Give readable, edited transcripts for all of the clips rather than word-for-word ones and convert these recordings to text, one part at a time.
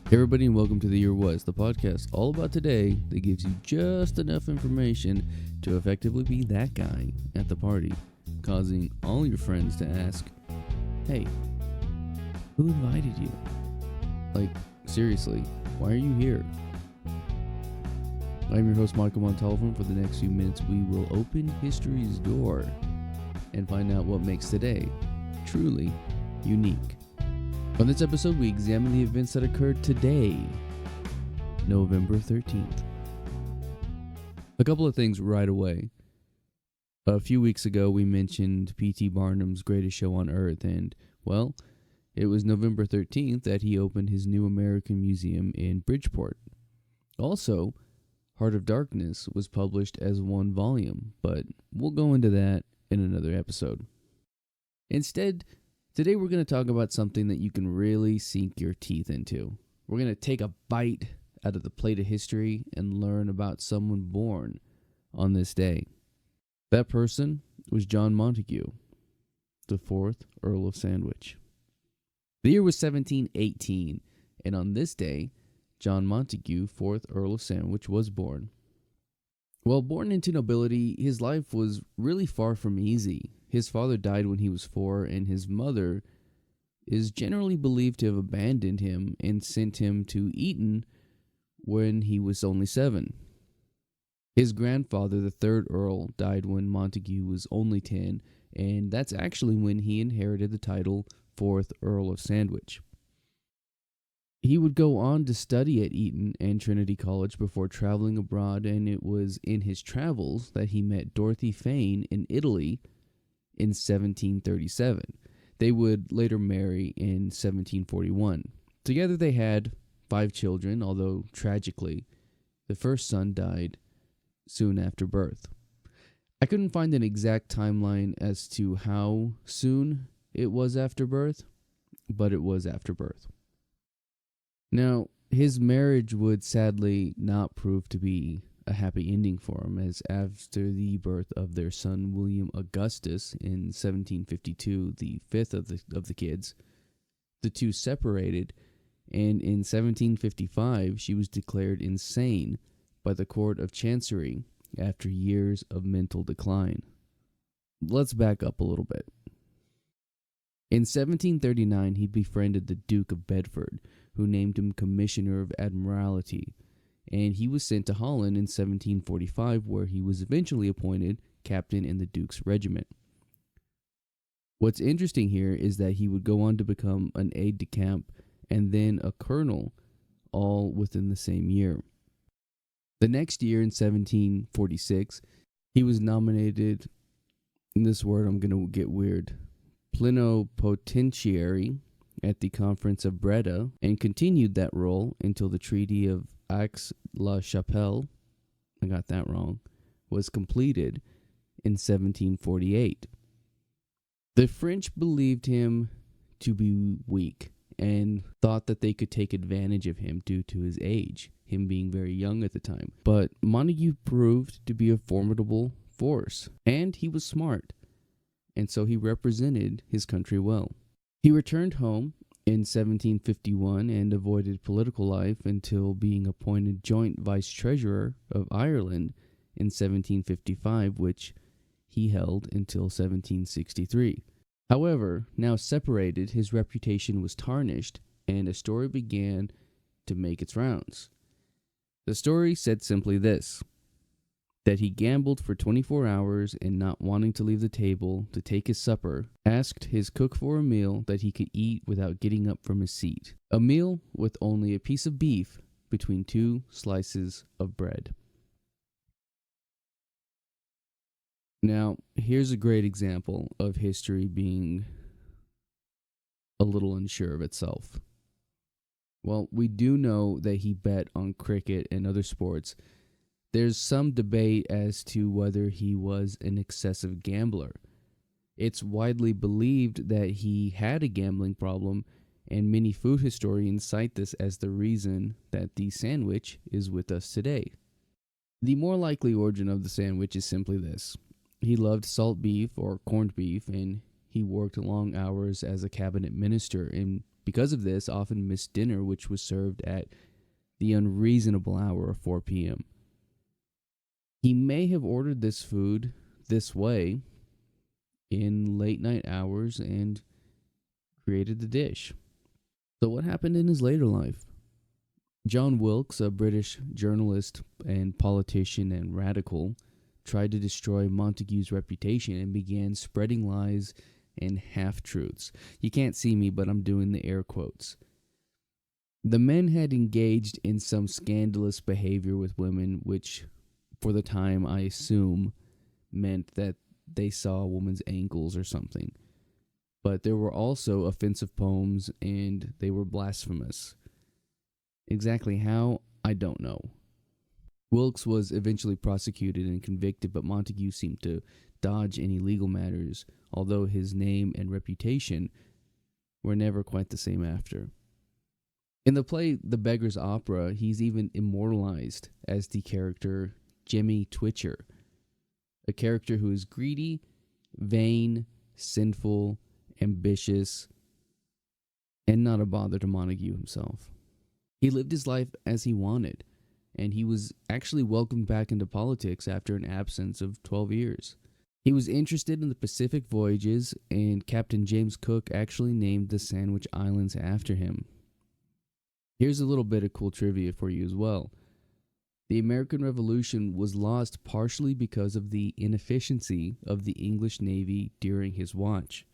Hey everybody, and welcome to The Year Was, the podcast all about today that gives you just enough information to effectively be that guy at the party, causing all your friends to ask, hey, who invited you? Like, seriously, why are you here? I'm your host, Michael Montalvo. For the next few minutes, we will open history's door and find out what makes today truly unique. On this episode, we examine the events that occurred today, November 13th. A couple of things right away. A few weeks ago, we mentioned P.T. Barnum's Greatest Show on Earth, and, well, it was November 13th that he opened his new American Museum in Bridgeport. Also, Heart of Darkness was published as one volume, but we'll go into that in another episode. Instead, today we're going to talk about something that you can really sink your teeth into. We're going to take a bite out of the plate of history and learn about someone born on this day. That person was John Montagu, the 4th Earl of Sandwich. The year was 1718, and on this day, John Montagu, 4th Earl of Sandwich, was born. Well, born into nobility, his life was really far from easy. His father died when he was 4, and his mother is generally believed to have abandoned him and sent him to Eton when he was only 7. His grandfather, the 3rd Earl, died when Montagu was only 10, and that's actually when he inherited the title 4th Earl of Sandwich. He would go on to study at Eton and Trinity College before traveling abroad, and it was in his travels that he met Dorothy Fane in Italy in 1737. They would later marry in 1741. Together they had 5 children, although tragically, the first son died soon after birth. I couldn't find an exact timeline as to how soon it was after birth, but it was after birth. Now, his marriage would sadly not prove to be a happy ending for him, as after the birth of their son William Augustus in 1752, the 5th of the kids, the two separated, and in 1755 she was declared insane by the Court of Chancery after years of mental decline. Let's back up a little bit. In 1739, he befriended the Duke of Bedford, who named him Commissioner of Admiralty, and he was sent to Holland in 1745, where he was eventually appointed captain in the Duke's regiment. What's interesting here is that he would go on to become an aide-de-camp and then a colonel, all within the same year. The next year, in 1746, he was nominated, in this word I'm going to get weird, plenipotentiary at the Conference of Breda, and continued that role until the Treaty of Aix-la-Chapelle, I got that wrong, was completed in 1748. The French believed him to be weak and thought that they could take advantage of him due to his age, him being very young at the time. But Montagu proved to be a formidable force, and he was smart, and so he represented his country well. He returned home in 1751 and avoided political life until being appointed joint vice-treasurer of Ireland in 1755, which he held until 1763. However, now separated, his reputation was tarnished, and a story began to make its rounds. The story said simply this: that he gambled for 24 hours and, not wanting to leave the table to take his supper, asked his cook for a meal that he could eat without getting up from his seat. A meal with only a piece of beef between 2 slices of bread. Now, here's a great example of history being a little unsure of itself. Well, we do know that he bet on cricket and other sports. There's some debate as to whether he was an excessive gambler. It's widely believed that he had a gambling problem, and many food historians cite this as the reason that the sandwich is with us today. The more likely origin of the sandwich is simply this: he loved salt beef or corned beef, and he worked long hours as a cabinet minister in because of this, often missed dinner, which was served at the unreasonable hour of 4 p.m. He may have ordered this food this way in late night hours and created the dish. So what happened in his later life? John Wilkes, a British journalist and politician and radical, tried to destroy Montagu's reputation and began spreading lies and half-truths. You can't see me, but I'm doing the air quotes. The men had engaged in some scandalous behavior with women, which, for the time, I assume, meant that they saw a woman's ankles or something. But there were also offensive poems, and they were blasphemous. Exactly how, I don't know. Wilkes was eventually prosecuted and convicted, but Montagu seemed to dodge any legal matters, although his name and reputation were never quite the same after. In the play The Beggar's Opera, he's even immortalized as the character Jemmy Twitcher, a character who is greedy, vain, sinful, ambitious, and not a bother to Montagu himself. He lived his life as he wanted, and he was actually welcomed back into politics after an absence of 12 years. He was interested in the Pacific voyages, and Captain James Cook actually named the Sandwich Islands after him. Here's a little bit of cool trivia for you as well. The American Revolution was lost partially because of the inefficiency of the English Navy during his watch.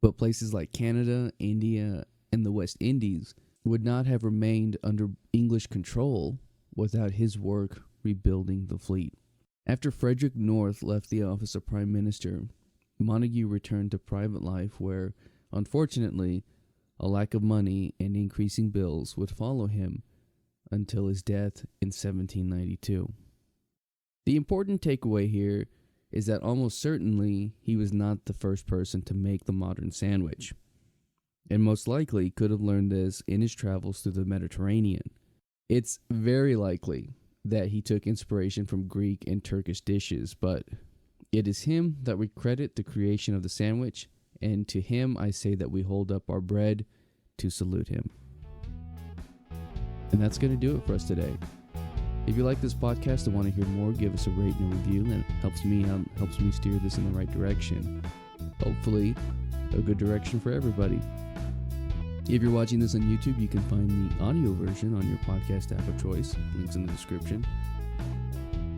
But places like Canada, India, and the West Indies would not have remained under English control without his work rebuilding the fleet. After Frederick North left the office of Prime Minister, Montagu returned to private life where, unfortunately, a lack of money and increasing bills would follow him until his death in 1792. The important takeaway here is that almost certainly he was not the first person to make the modern sandwich, and most likely could have learned this in his travels through the Mediterranean. It's very likely that he took inspiration from Greek and Turkish dishes, but it is him that we credit the creation of the sandwich, and to him I say that we hold up our bread to salute him. And that's going to do it for us today. If you like this podcast and want to hear more, give us a rate and a review. That helps me out, helps me steer this in the right direction. Hopefully, a good direction for everybody. If you're watching this on YouTube, you can find the audio version on your podcast app of choice. Links in the description.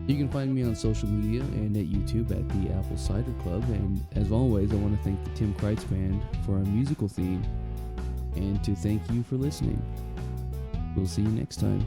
You can find me on social media and at YouTube at the Apple Cider Club. And as always, I want to thank the Tim Kreitz Band for our musical theme and to thank you for listening. We'll see you next time.